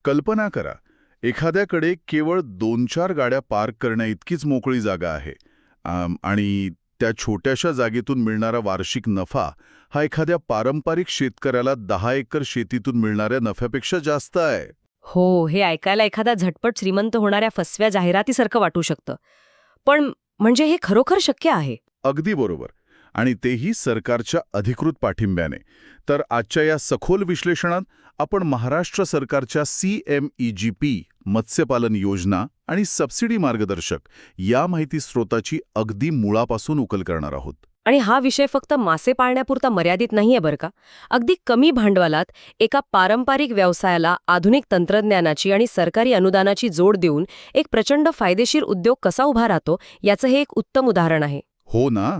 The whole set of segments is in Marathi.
कल्पना करा, एखाद्याकडे केवळ 2-4 गाड्या पार्क करण्याइतकीच मोकळी जागा आहे. आणि त्या छोट्याशा जागेतून मिळणारा वार्षिक नफा हा एखाद्या पारंपरिक शेतकऱ्याला 10 एकर शेतीतून मिळणाऱ्या नफ्यापेक्षा जास्त आहे. हो, हे ऐकायला एखादा झटपट श्रीमंत होणाऱ्या फसव्या जाहिरातीसारखं वाटू शकतं. पण म्हणजे हे खरोखर शक्य आहे? अगदी बरोबर. आणि तेही सरकारच्या अधिकृत पाठिंब्याने. तर आजच्या या सखोल विश्लेषणात आपण महाराष्ट्र सरकारच्या CMEGP मत्स्यपालन योजना आणि सबसिडी मार्गदर्शक या माहिती स्रोताची अगदी मुळापासून उकल करणार आहोत. आणि हा विषय फक्त मासे पाळण्यापुरता मर्यादित नाहीये बरं का. अगदी कमी भांडवलात एका पारंपरिक व्यवसायाला आधुनिक तंत्रज्ञानाची आणि सरकारी अनुदानाची जोड देऊन एक प्रचंड फायदेशीर उद्योग कसा उभा राहतो याचं हे एक उत्तम उदाहरण आहे. हो ना.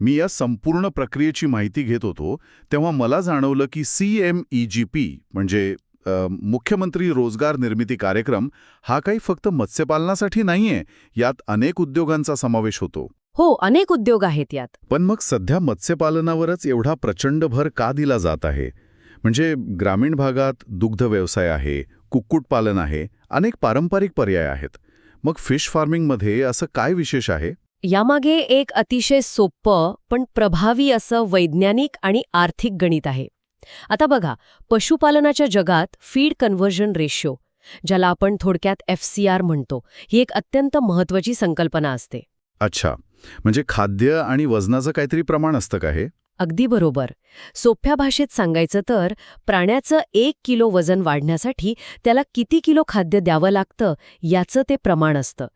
मी या संपूर्ण प्रक्रियेची माहिती घेत होतो तेव्हा मला जाणवलं की CMEGP म्हणजे मुख्यमंत्री रोजगार निर्मिती कार्यक्रम हा काही फक्त मत्स्यपालनासाठी नाहीये. यात अनेक उद्योगांचा समावेश होतो. हो, अनेक उद्योग आहेत यात. पण मग सध्या मत्स्यपालनावरच एवढा प्रचंड भर का दिला जात आहे? म्हणजे ग्रामीण भागात दुग्ध व्यवसाय आहे, कुक्कुटपालन आहे, अनेक पारंपरिक पर्याय आहेत. मग फिश फार्मिंगमध्ये असं काय विशेष आहे? यामागे एक अतिशय सोपं पण प्रभावी असं वैज्ञानिक आणि आर्थिक गणित आहे. आता बघा, पशुपालनाच्या जगात फीड कन्व्हर्जन रेशो, ज्याला आपण थोडक्यात FCR म्हणतो, ही एक अत्यंत महत्त्वाची संकल्पना असते. अच्छा, म्हणजे खाद्य आणि वजनाचं काहीतरी प्रमाण असतं का हे? अगदी बरोबर. सोप्या भाषेत सांगायचं तर प्राण्याचं 1 किलो वजन वाढण्यासाठी त्याला किती किलो खाद्य द्यावं लागतं याचं ते प्रमाण असतं.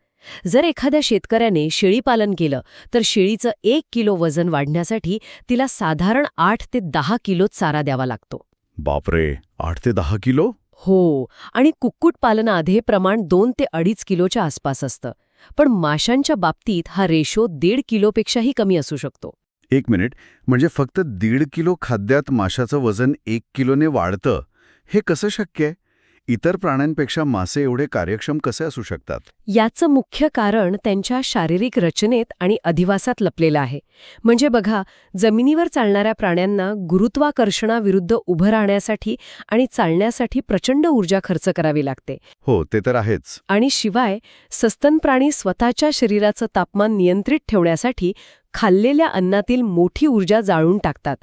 जर एखाद्या शेतकऱ्याने शेळीपालन केलं तर शेळीचं 1 किलो वजन वाढण्यासाठी तिला साधारण 8 ते 10 किलो चारा द्यावा लागतो. बापरे, 8 ते 10 किलो? हो, आणि कुक्कुटपालनात हे प्रमाण 2 ते 2.5 किलोच्या आसपास असतं. पण माशांच्या बाबतीत हा रेशो 1.5 किलोपेक्षाही कमी असू शकतो. 1 मिनिट, म्हणजे फक्त 1.5 किलो खाद्यात माशाचं वजन 1 किलोने वाढतं, हे कसं शक्य आहे? इतर प्राण्यांपेक्षा मासे एवढे कार्यक्षम कसे असू शकतात? याचं मुख्य कारण त्यांच्या शारीरिक रचनेत आणि अधिवासात लपलेलं आहे. म्हणजे बघा, जमिनीवर चालणाऱ्या प्राण्यांना गुरुत्वाकर्षणाविरुद्ध उभं राहण्यासाठी आणि चालण्यासाठी प्रचंड ऊर्जा खर्च करावी लागते. हो, ते तर आहेच. आणि शिवाय सस्तन प्राणी स्वतःच्या शरीराचं तापमान नियंत्रित ठेवण्यासाठी खाल्लेल्या अन्नातील मोठी ऊर्जा जाळून टाकतात.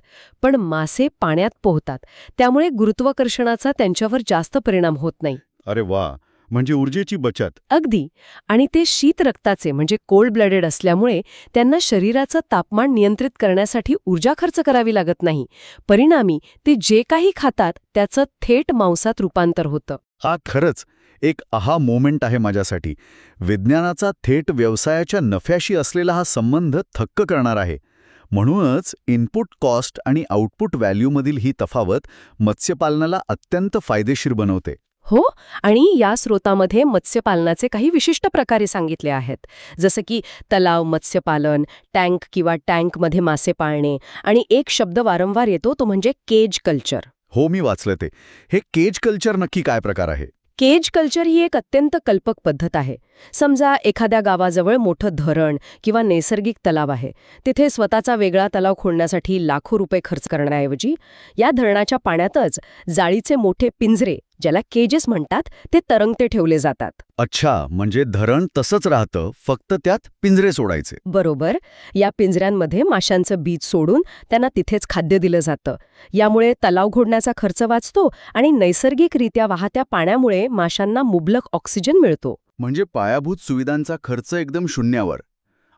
पण मासे पाण्यात पोहतात, त्यामुळे गुरुत्वाकर्षणाचा त्यांच्यावर जास्त परिणाम होत नाही. अरे वा, म्हणजे ऊर्जेची बचत. अगदी. आणि ते शीत रक्ताचे म्हणजे कोल्ड ब्लडेड असल्यामुळे त्यांना शरीराचं तापमान नियंत्रित करण्यासाठी ऊर्जा खर्च करावी लागत नाही. परिणामी ते जे काही खातात त्याचं थेट मांसात रूपांतर होतं. हा खरंच एक आहा मोमेंट आहे माझ्यासाठी. विज्ञानाचा थेट व्यवसायाच्या नफ्याशी असलेला हा संबंध थक्क करणार आहे. म्हणूनच इनपुट कॉस्ट आणि आउटपुट व्हॅल्यूमधील ही तफावत मत्स्यपालनाला अत्यंत फायदेशीर बनवते. हो, आणि या स्रोतामध्ये मत्स्यपालनाचे काही विशिष्ट प्रकारे सांगितले आहेत, जसं की तलाव मत्स्यपालन, टँक किंवा टँकमध्ये मासे पाळणे, आणि एक शब्द वारंवार येतो तो म्हणजे केज कल्चर. हो, मी वाचलं ते. हे केज कल्चर नक्की काय प्रकार आहे? केज कल्चर ही एक अत्यंत कल्पक पद्धत आहे. समजा एखाद्या गावाजवळ मोठं धरण किंवा नैसर्गिक तलाव आहे. तिथे स्वतःचा वेगळा तलाव खोदण्यासाठी लाखो रुपये खर्च करण्याऐवजी या धरणाच्या पाण्यातच जाळीचे मोठे पिंजरे, ज्याला केजेस म्हणतात, ते तरंगते ठेवले जातात. अच्छा, म्हणजे धरण तसंच राहतं, फक्त त्यात पिंजरे सोडायचे. बरोबर. या पिंजऱ्यांमध्ये माशांचं बीज सोडून त्यांना तिथेच खाद्य दिलं जातं. यामुळे तलाव खोदण्याचा खर्च वाचतो आणि नैसर्गिकरित्या वाहत्या पाण्यामुळे माशांना मुबलक ऑक्सिजन मिळतो. म्हणजे पायाभूत सुविधांचा खर्च एकदम शून्यावर.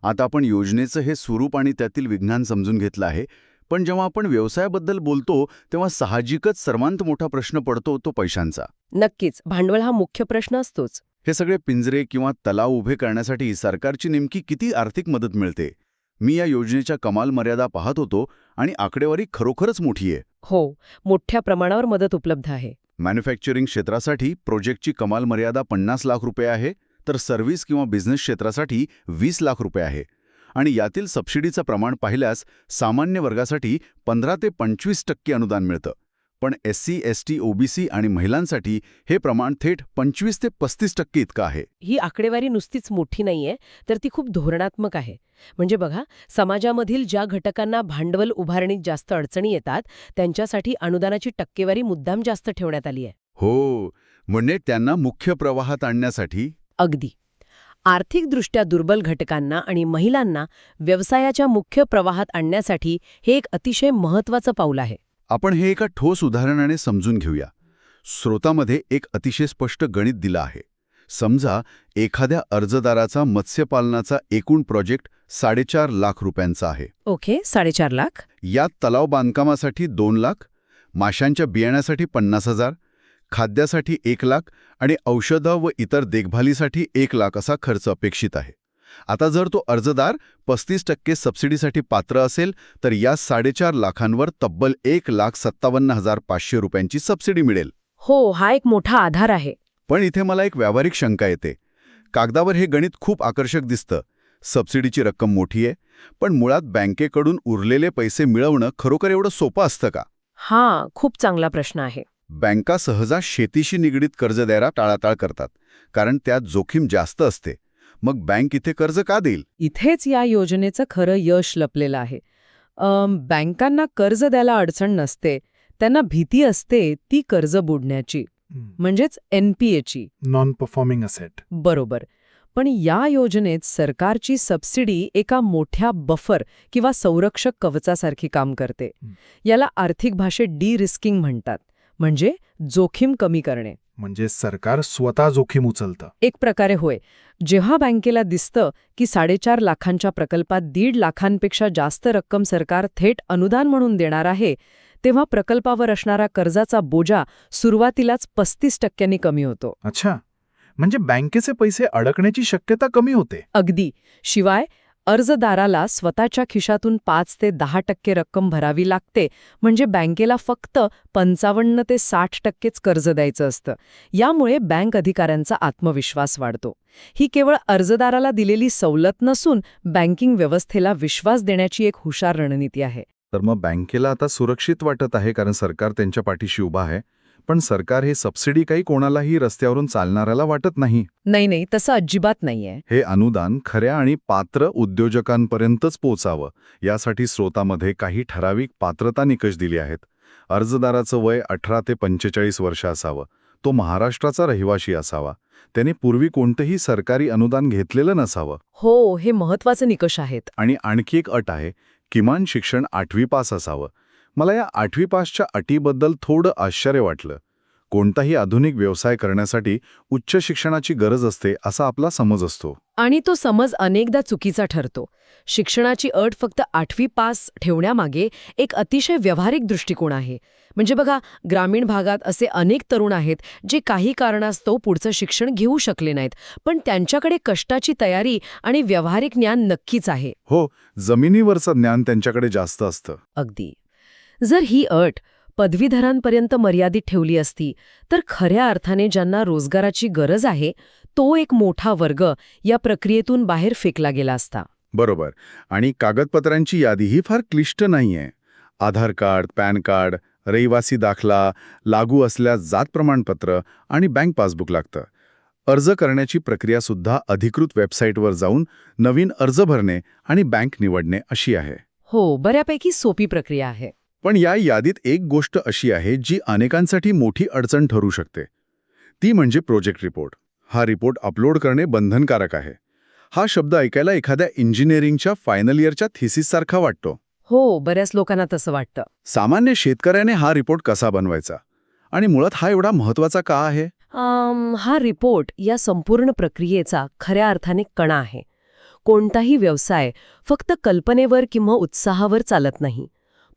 आता आपण योजनेचं हे स्वरूप आणि त्यातील विज्ञान समजून घेतलं आहे. पण जेव्हा आपण व्यवसायाबद्दल बोलतो तेव्हा साहजिकच सर्वांत मोठा प्रश्न पडतो तो पैशांचा. नक्कीच, भांडवल हा मुख्य प्रश्न असतोच. हे सगळे पिंजरे किंवा तलाव उभे करण्यासाठी सरकारची नेमकी किती आर्थिक मदत मिळते? मी या योजनेच्या कमाल मर्यादा पाहत होतो आणि आकडेवारी खरोखरच मोठी आहे. हो, मोठ्या प्रमाणावर मदत उपलब्ध आहे. मॅन्युफॅक्चरिंग क्षेत्रासाठी प्रोजेक्टची कमाल मर्यादा 50 लाख रुपये आहे, तर सर्व्हिस किंवा बिझनेस क्षेत्रासाठी 20 लाख रुपये आहे. आणि यातील सबसिडीचं प्रमाण पाहिल्यास सामान्य वर्गासाठी 15 ते 25% अनुदान मिळतं. पण SC, ST, OBC आणि महिलांसाठी हे प्रमाण थेट 25 ते 35% इतकं आहे. ही आकडेवारी नुसतीच मोठी नाहीये, तर ती खूप धोरणात्मक आहे. म्हणजे बघा, समाजामधील ज्या घटकांना भांडवल उभारणीत जास्त अडचणी येतात त्यांच्यासाठी अनुदानाची टक्केवारी मुद्दाम जास्त ठेवण्यात आली आहे. हो, म्हणजे त्यांना मुख्य प्रवाहात आणण्यासाठी. अगदी. आर्थिकदृष्ट्या दुर्बल घटकांना आणि महिलांना व्यवसायाच्या मुख्य प्रवाहात आणण्यासाठी हे एक अतिशय महत्त्वाचं पाऊल आहे. आपण हे एका ठोस उदाहरणाने समजून घेऊया. स्रोतामध्ये एक अतिशय स्पष्ट गणित दिलं आहे. समजा एखाद्या अर्जदाराचा मत्स्यपालनाचा एकूण प्रोजेक्ट 4.5 लाख रुपयांचा आहे. ओके, 4.5 लाख. यात तलाव बांधकामासाठी 2 लाख, माशांच्या बियाण्यासाठी 50,000, खाद्यासाठी 1 लाख आणि औषधं व इतर देखभालीसाठी 1 लाख असा खर्च अपेक्षित आहे. आता जर तो अर्जदार 35% सबसिडीसाठी पात्र असेल तर या 4.5 लाखांवर तब्बल 1,57,500 रुपयांची सबसिडी मिळेल. हो, हा एक मोठा आधार आहे. पण इथे मला एक व्यावहारिक शंका येते. कागदावर हे गणित खूप आकर्षक दिसतं. सबसिडीची रक्कम मोठी आहे, पण मुळात बँकेकडून उरलेले पैसे मिळवणं खरोखर एवढं सोपं असतं का? हा खूप चांगला प्रश्न आहे. बँका सहजा शेतीशी निगडीत कर्ज द्यायला टाळाटाळ करतात, कारण त्यात जोखीम जास्त असते. मग बँक इथे कर्ज का देईल? इथेच या योजनेचं खरं यश लपलेलं आहे. बँकांना कर्ज द्यायला अडचण नसते, त्यांना भीती असते ती कर्ज बुडण्याची, म्हणजेच NPAची, नॉन परफॉर्मिंग असेट. बरोबर. पण या योजनेत सरकारची सबसिडी एका मोठ्या बफर किंवा संरक्षक कवचासारखी काम करते. याला आर्थिक भाषेत डी-रिस्किंग म्हणतात, म्हणजे जोखीम कमी करणे. म्हणजे सरकार स्वतः जोखीम उचलतं. एक प्रकारे होय. जेव्हा बँकेला दिसतं की 4.5 लाखांच्या प्रकल्पात 1.5 लाखांपेक्षा जास्त रक्कम सरकार थेट अनुदान म्हणून देणार आहे, तेव्हा प्रकल्पावर असणारा कर्जाचा बोजा सुरुवातीलाच 35% कमी होतो. अच्छा, म्हणजे बँकेचे पैसे अडकण्याची शक्यता कमी होते. अगदी. शिवाय अर्जदाराला स्वतःच्या खिशातून 5 ते 10% रक्कम भरावी लागते, म्हणजे बँकेला फक्त 55 ते 60%च कर्ज द्यायचं असतं. यामुळे बँक अधिकाऱ्यांचा आत्मविश्वास वाढतो. ही केवळ अर्जदाराला दिलेली सवलत नसून बँकिंग व्यवस्थेला विश्वास देण्याची एक हुशार रणनीती आहे. तर मग बँकेला आता सुरक्षित वाटत आहे, कारण सरकार त्यांच्या पाठीशी उभा आहे. पण सरकार हे सबसिडी काही कोणालाही रस्त्यावरून चालणाऱ्याला वाटत नाही. नाही, तसं अजिबात नाहीये. हे अनुदान खऱ्या आणि पात्र उद्योजकांपर्यंतच पोचावं, यासाठी स्रोतामध्ये काही ठराविक पात्रता निकष दिले आहेत. अर्जदाराचं वय 18 ते 45 वर्ष असावं, तो महाराष्ट्राचा रहिवासी असावा, त्याने पूर्वी कोणतंही सरकारी अनुदान घेतलेलं नसावं. हो, हे महत्त्वाचे निकष आहेत. आणि आणखी एक अट आहे, किमान शिक्षण 8वी पास असावं. मला या 8वी पासच्या अटीबद्दल थोडं आश्चर्य वाटलं. कोणताही आधुनिक व्यवसाय करण्यासाठी उच्च शिक्षणाची गरज असते असा आपला समज असतो. आणि तो समज अनेकदा चुकीचा ठरतो. शिक्षणाची अट फक्त 8वी पास ठेवण्यामागे एक अतिशय व्यावहारिक दृष्टिकोन आहे. म्हणजे बघा, ग्रामीण भागात असे अनेक तरुण आहेत जे काही कारणास्तव पुढचं शिक्षण घेऊ शकले नाहीत, पण त्यांच्याकडे कष्टाची तयारी आणि व्यावहारिक ज्ञान नक्कीच आहे. हो, जमिनीवरचं ज्ञान त्यांच्याकडे जास्त असतं. अगदी. जर ही अट पदवीधरांपर्यंत मर्यादित ठेवली असती तर खऱ्या अर्थाने ज्यांना रोजगाराची गरज आहे तो एक मोठा वर्ग या प्रक्रियेतून बाहेर फेकला गेला असता. बरोबर. आणि कागदपत्रांची यादीही फार क्लिष्ट नाहीये. आधार कार्ड, पॅन कार्ड, रहिवासी दाखला, लागू असल्यास जात प्रमाणपत्र आणि बँक पासबुक लागतं. अर्ज करण्याची प्रक्रियासुद्धा अधिकृत वेबसाईटवर जाऊन नवीन अर्ज भरणे आणि बँक निवडणे अशी आहे. हो, बऱ्यापैकी सोपी प्रक्रिया आहे. पण या यादीत एक गोष्ट अशी आहे जी अनेकांसाठी मोठी अडचण ठरू शकते. ती म्हणजे प्रोजेक्ट रिपोर्ट. हा रिपोर्ट अपलोड करणे बंधनकारक आहे. हा शब्द ऐकायला एखाद्या इंजिनिअरिंगच्या फायनल इयरच्या थिसिससारखा वाटतो. हो, बऱ्याच लोकांना तसं वाटतं. सामान्य शेतकऱ्याने हा रिपोर्ट कसा बनवायचा आणि मुळात हा एवढा महत्त्वाचा का आहे? हा रिपोर्ट या संपूर्ण प्रक्रियेचा खऱ्या अर्थाने कणा आहे. कोणताही व्यवसाय फक्त कल्पनेवर किंवा उत्साहावर चालत नाही.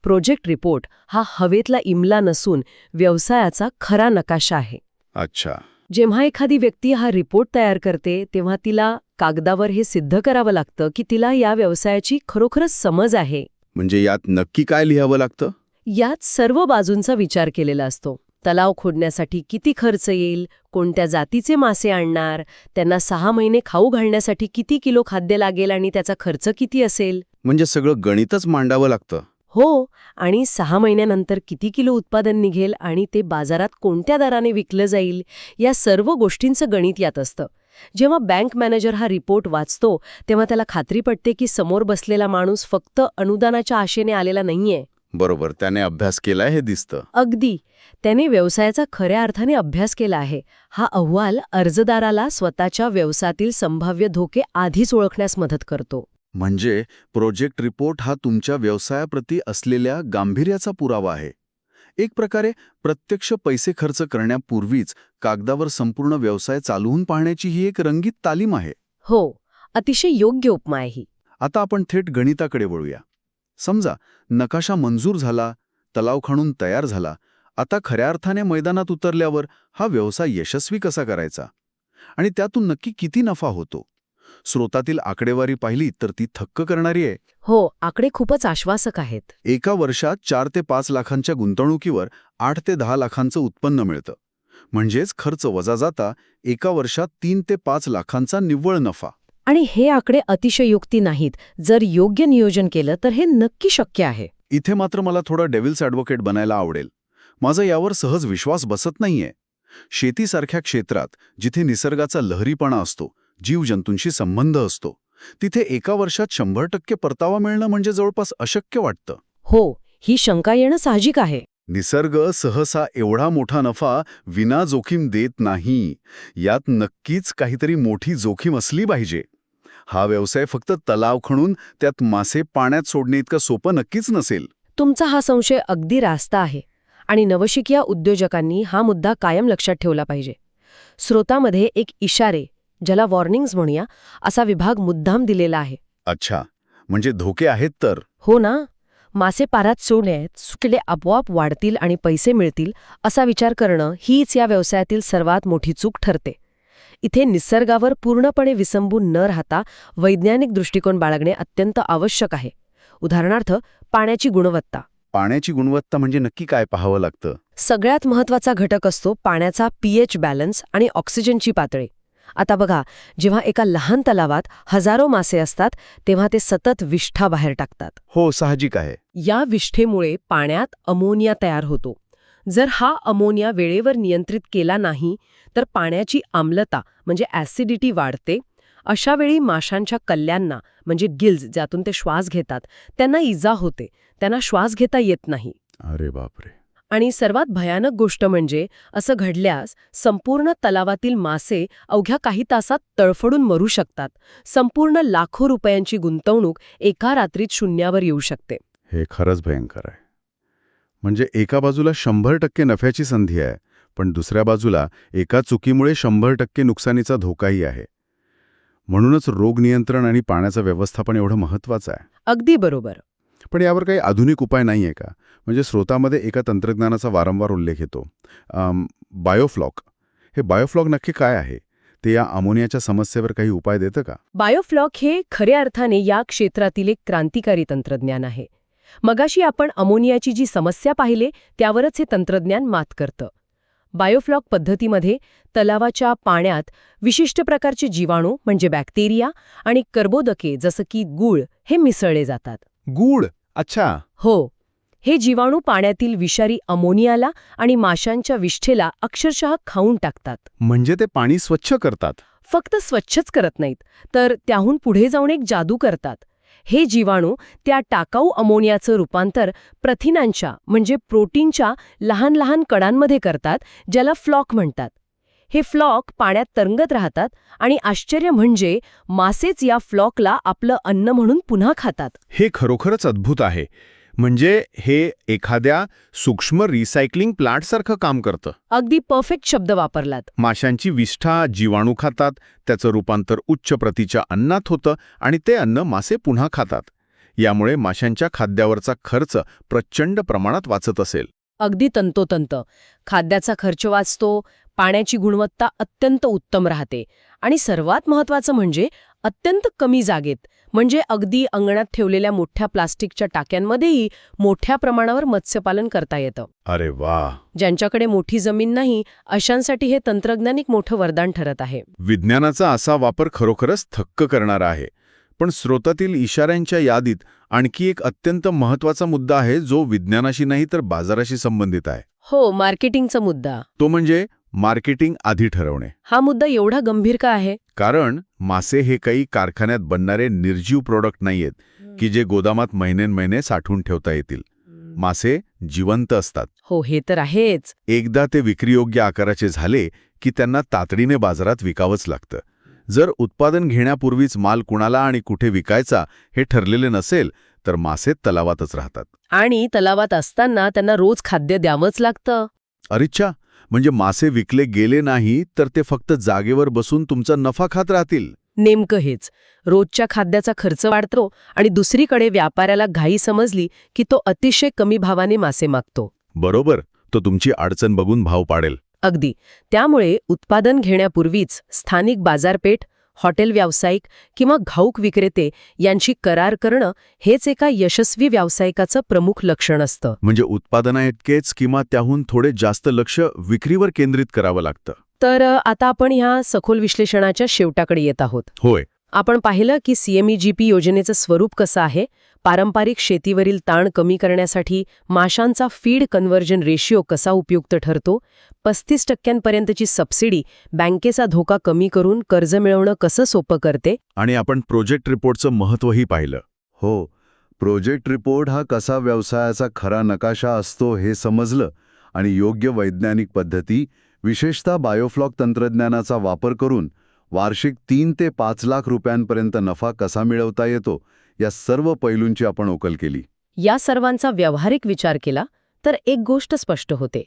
प्रोजेक्ट रिपोर्ट हा हवेतला इमला नसून व्यवसायाचा खरा नकाशा आहे. अच्छा. जेव्हा एखादी व्यक्ती हा रिपोर्ट तयार करते तेव्हा तिला कागदावर हे सिद्ध करावं लागतं की तिला या व्यवसायाची खरोखरच समज आहे. म्हणजे यात नक्की काय लिहावं लागतं? यात सर्व बाजूंचा विचार केलेला असतो. तलाव खोदण्यासाठी किती खर्च येईल, कोणत्या जातीचे मासे आणणार, त्यांना 6 महिने खाऊ घालण्यासाठी किती किलो खाद्य लागेल आणि त्याचा खर्च किती असेल. म्हणजे सगळं गणितच मांडावं लागतं. हो, आणि 6 महिन्यानंतर किती किलो उत्पादन निघेल आणि ते बाजारात कोणत्या दराने विकलं जाईल, या सर्व गोष्टींचं गणित यात असतं. जेव्हा बँक मॅनेजर हा रिपोर्ट वाचतो तेव्हा त्याला खात्री पटते की समोर बसलेला माणूस फक्त अनुदानाच्या आशेने आलेला नाहीये. बरोबर, त्याने अभ्यास केलाय हे दिसतं. अगदी. त्याने व्यवसायाचा खऱ्या अर्थाने अभ्यास केला आहे. हा अहवाल अर्जदाराला स्वतःच्या व्यवसायातील संभाव्य धोके आधीच ओळखण्यास मदत करतो. म्हणजे प्रोजेक्ट रिपोर्ट हा तुमच्या व्यवसायाप्रती असलेल्या गांभीर्याचा पुरावा आहे. एक प्रकारे प्रत्यक्ष पैसे खर्च करण्यापूर्वीच कागदावर संपूर्ण व्यवसाय चालवून पाहण्याची ही एक रंगीत तालीम आहे. हो, अतिशय योग्य उपमा आहे ही. आता आपण थेट गणिताकडे वळूया. समजा नकाशा मंजूर झाला, तलाव खणून तयार झाला. आता खऱ्या अर्थाने मैदानात उतरल्यावर हा व्यवसाय यशस्वी कसा करायचा आणि त्यातून नक्की किती नफा होतो? स्रोतातील आकडेवारी पाहिली तर ती थक्क करणारी आहे. हो, आकडे खूपच आश्वासक आहेत. एका वर्षात 4 ते 5 लाखांच्या गुंतवणुकीवर 8 ते 10 लाखांचं उत्पन्न मिळतं. म्हणजेच खर्च वजा जाता एका वर्षात 3 ते 5 लाखांचा निव्वळ नफा. आणि हे आकडे अतिशयोक्ती नाहीत. जर योग्य नियोजन केलं तर हे नक्की शक्य आहे. इथे मात्र मला थोडा डेव्हिल्स ॲडव्होकेट बनायला आवडेल. माझा यावर सहज विश्वास बसत नाहीये. शेतीसारख्या क्षेत्रात जिथे निसर्गाचा लहरीपणा असतो, जीवजंतूंशी संबंध असतो, तिथे एका वर्षात 100% परतावा मिळणं म्हणजे जवळपास अशक्य वाटतं. हो, ही शंका येणं साहजिक आहे. निसर्ग सहसा एवढा मोठा नफा विना जोखीम देत नाही. यात नक्कीच काहीतरी मोठी जोखीम असली पाहिजे. हा व्यवसाय फक्त तलाव खणून त्यात मासे पाण्यात सोडणे इतकं सोपं नक्कीच नसेल. तुमचा हा संशय अगदी रास्त आहे आणि नवशिक्या उद्योजकांनी हा मुद्दा कायम लक्षात ठेवला पाहिजे. स्रोतामध्ये एक इशारे, ज्याला वॉर्निंग्ज म्हणूया, असा विभाग मुद्दाम दिलेला आहे. अच्छा, म्हणजे धोके आहेत तर. हो ना. मासे पारात सोडण्यात सुटले आपोआप वाढतील आणि पैसे मिळतील असा विचार करणं हीच या व्यवसायातील सर्वात मोठी चूक ठरते. इथे निसर्गावर पूर्णपणे विसंबून न राहता वैज्ञानिक दृष्टिकोन बाळगणे अत्यंत आवश्यक आहे. उदाहरणार्थ, पाण्याची गुणवत्ता. पाण्याची गुणवत्ता म्हणजे नक्की काय पाहावं लागतं? सगळ्यात महत्त्वाचा घटक असतो पाण्याचा pH बॅलन्स आणि ऑक्सिजनची पातळी. आता बघा, जेव्हा एका लहान तलावात हजारो मासे असतात तेव्हा ते सतत विष्ठा बाहेर टाकतात. हो, साहजिक आहे. या विष्ठेमुळे पाण्यात अमोनिया तयार होतो. जर हा अमोनिया वेळेवर नियंत्रित केला नाही तर पाण्याची आम्लता म्हणजे ॲसिडिटी वाढते. अशा वेळी माशांच्या कल्ल्यांना म्हणजे गिल्स, ज्यातून ते श्वास घेतात, त्यांना इजा होते. त्यांना श्वास घेता येत नाही. अरे बापरे. आणि सर्वात भयानक गोष्ट म्हणजे असं घडल्यास संपूर्ण तलावातील मासे अवघ्या काही तासात तळफडून मरू शकतात. संपूर्ण लाखो रुपयांची गुंतवणूक एका रात्रीत शून्यावर येऊ शकते. हे खरंच भयंकर आहे. म्हणजे एका बाजूला 100% नफ्याची संधी आहे, पण दुसऱ्या बाजूला एका चुकीमुळे 100% नुकसानीचा धोकाही आहे. म्हणूनच रोग नियंत्रण आणि पाण्याचं व्यवस्थापन एवढं महत्त्वाचं आहे. अगदी बरोबर. पण यावर काही आधुनिक उपाय नाही आहे का? म्हणजे स्रोतामध्ये एका तंत्रज्ञानाचा वारंवार उल्लेख येतो, बायोफ्लॉक. हे बायोफ्लॉक नक्की काय आहे? ते या अमोनियाच्या समस्येवर काही उपाय देतं का? बायोफ्लॉक हे खऱ्या अर्थाने या क्षेत्रातील एक क्रांतिकारी तंत्रज्ञान आहे. मगाशी आपण अमोनियाची जी समस्या पाहिले त्यावरच हे तंत्रज्ञान मात करतं. बायोफ्लॉक पद्धतीमध्ये तलावाच्या पाण्यात विशिष्ट प्रकारचे जीवाणू म्हणजे बॅक्टेरिया आणि कर्बोदके जसं की गूळ हे मिसळले जातात. गूळ? अच्छा. हो, हे जीवाणू पाण्यातील विषारी अमोनियाला आणि माशांच्या विष्ठेला अक्षरशः खाऊन टाकतात. म्हणजे ते पाणी स्वच्छ करतात? फक्त स्वच्छच करत नाहीत, तर त्याहून पुढे जाऊन एक जादू करतात. हे जीवाणू त्या टाकाऊ अमोनियाचं रूपांतर प्रथिनांच्या म्हणजे प्रोटीनच्या लहान लहान कणांमध्ये करतात, ज्याला फ्लॉक म्हणतात. हे फ्लॉक पाण्यात तरंगत राहतात आणि आश्चर्य म्हणजे मासेच या फ्लॉकला आपलं अन्न म्हणून पुन्हा खातात. हे खरोखरच अद्भुत आहे. म्हणजे हे एखाद्या सूक्ष्म रिसायकलिंग प्लांटसारखं काम करतं. अगदी परफेक्ट शब्द वापरलात. माशांची विष्ठा जीवाणू खातात, त्याचं रूपांतर उच्च प्रतीच्या अन्नात होतं आणि ते अन्न मासे पुन्हा खातात. यामुळे माशांच्या खाद्यावरचा खर्च प्रचंड प्रमाणात वाचत असेल. अगदी तंतोतंत. खाद्याचा खर्च वाचतो, पाण्याची गुणवत्ता अत्यंत उत्तम राहते आणि सर्वात महत्त्वाचं म्हणजे अत्यंत कमी जागेत, म्हणजे अगदी अंगणात ठेवलेल्या मोठ्या प्लास्टिकच्या टाक्यांमध्येही मोठ्या प्रमाणावर मत्स्यपालन करता येतं. अरे वा. ज्यांच्याकडे मोठी जमीन नाही अशांसाठी हे तंत्रज्ञान एक मोठं वरदान ठरत आहे. विज्ञानाचा असा वापर खरोखरच थक्क करणारा आहे. पण स्रोतातील इशाऱ्यांच्या यादीत आणखी एक अत्यंत महत्त्वाचा मुद्दा आहे, जो विज्ञानाशी नाही तर बाजाराशी संबंधित आहे. हो, मार्केटिंगचा मुद्दा. तो म्हणजे मार्केटिंग आधी ठरवणे. हा मुद्दा एवढा गंभीर का आहे? कारण मासे हे काही कारखान्यात बनणारे निर्जीव प्रोडक्ट नाहीयेत की जे गोदामात महिने साठवून ठेवता येतील. मासे जिवंत असतात. हो, हे तर आहेच. एकदा ते विक्रीयोग्य आकाराचे झाले की त्यांना तातडीने बाजारात विकावंच लागतं. जर उत्पादन घेण्यापूर्वीच माल कुणाला आणि कुठे विकायचा हे ठरलेले नसेल तर मासे तलावातच राहतात. आणि तलावात असताना त्यांना रोज खाद्य द्यावंच लागतं. अरिच्छा, म्हणजे मासे विकले गेले नाही तर ते फक्त जागेवर बसून तुमचा नफा खात राहतील. नेमकं हेच. रोजच्या खाद्याचा खर्च वाढतो आणि दुसरीकडे व्यापाऱ्याला घाई समजली की तो अतिशय कमी भावाने मासे मागतो. बरोबर, तो तुमची अडचण बघून भाव पाडेल. अगदी. त्यामुळे उत्पादन घेण्यापूर्वीच स्थानिक बाजारपेठ, हॉटेल व्यावसायिक किंवा घाऊक विक्रेते यांची करार करणं हेच एका यशस्वी व्यावसायिकाचं प्रमुख लक्षण असतं. म्हणजे उत्पादनाइतकेच किंवा त्याहून थोडे जास्त लक्ष विक्रीवर केंद्रित करावं लागतं. तर आता आपण ह्या सखोल विश्लेषणाच्या शेवटाकडे येत आहोत. होय. आपण पाहिलं की CMEGP योजनेचं स्वरूप कसं आहे. पारंपरिक शेतीवरील ताण कमी करण्यासाठी माशांचा फीड कन्व्हर्जन रेशिओ कसा उपयुक्त ठरतो, 35% सबसिडी बँकेचा धोका कमी करून कर्ज मिळवणं कसं सोपं करते. आणि आपण प्रोजेक्ट रिपोर्टचं महत्त्वही पाहिलं. हो, प्रोजेक्ट रिपोर्ट हा कसा व्यवसायाचा खरा नकाशा असतो हे समजलं आणि योग्य वैज्ञानिक पद्धती, विशेषतः बायोफ्लॉक तंत्रज्ञानाचा वापर करून वार्षिक 3 ते 5 लाख रुपयांपर्यंत नफा कसा मिळवता येतो या सर्व पैलूंची आपण उकल केली. या सर्वांचा व्यावहारिक विचार केला तर एक गोष्ट स्पष्ट होते.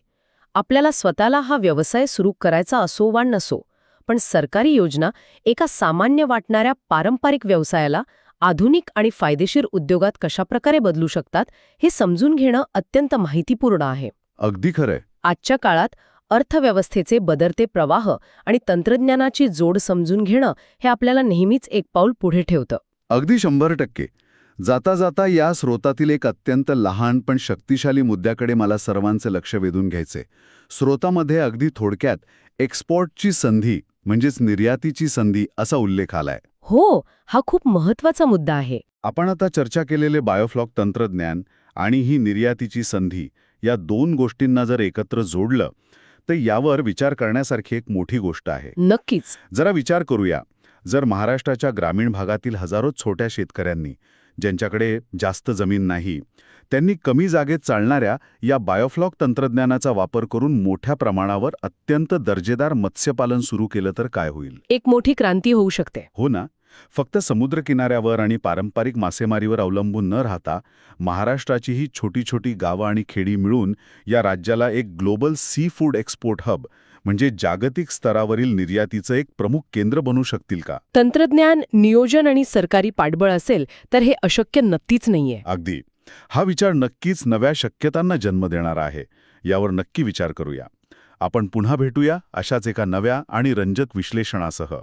आपल्याला स्वतःला हा व्यवसाय सुरू करायचा असो वा नसो, पण सरकारी योजना एका सामान्य वाटणाऱ्या पारंपरिक व्यवसायाला आधुनिक आणि फायदेशीर उद्योगात कशाप्रकारे बदलू शकतात हे समजून घेणं अत्यंत माहितीपूर्ण आहे. अगदी खरंय. आजच्या काळात अर्थव्यवस्थेचे बदलते प्रवाह आणि तंत्रज्ञानाची जोड समजून घेणं हे आपल्याला नेहमीच एक पाऊल पुढे ठेवतं. अगदी 100%. जाता जाता या स्रोतातील एक अत्यंत लहान पण शक्तिशाली मुद्द्याकडे मला सर्वांचे लक्ष वेधून घ्यायचे. स्रोतामध्ये अगदी थोडक्यात एक्सपोर्टची संधी म्हणजेच निर्यातीची संधी असा उल्लेख आलाय. हो, हा खूप महत्वाचा मुद्दा आहे. आपण आता चर्चा केलेले बायोफ्लॉक तंत्रज्ञान आणि ही निर्यातीची संधी या 2 गोष्टींना जर एकत्र जोडलं तर यावर विचार करण्यासारखी एक मोठी गोष्ट आहे. नक्कीच. जरा विचार करूया. जर महाराष्ट्राच्या ग्रामीण भागातील हजारो छोट्या शेतकऱ्यांनी, ज्यांच्याकडे जास्त जमीन नाही, त्यांनी कमी जागेत चालणाऱ्या या बायोफ्लॉक तंत्रज्ञानाचा वापर करून मोठ्या प्रमाणावर अत्यंत दर्जेदार मत्स्यपालन सुरू केलं तर काय होईल? एक मोठी क्रांती होऊ शकते. हो ना. फक्त समुद्रकिनाऱ्यावर आणि पारंपरिक मासेमारीवर अवलंबून न राहता महाराष्ट्राची ही छोटी छोटी गावं आणि खेडी मिळून या राज्याला एक global seafood export hub म्हणजे जागतिक स्तरावरील निर्यातीचं एक प्रमुख केंद्र बनू शकतील का? तंत्रज्ञान, नियोजन आणि सरकारी पाठबळ असेल तर हे अशक्य नक्कीच नाहीये. अगदी. हा विचार नक्कीच नव्या शक्यतांना जन्म देणारा आहे. यावर नक्की विचार करूया. आपण पुन्हा भेटूया अशाच एका नव्या आणि रंजक विश्लेषणासह.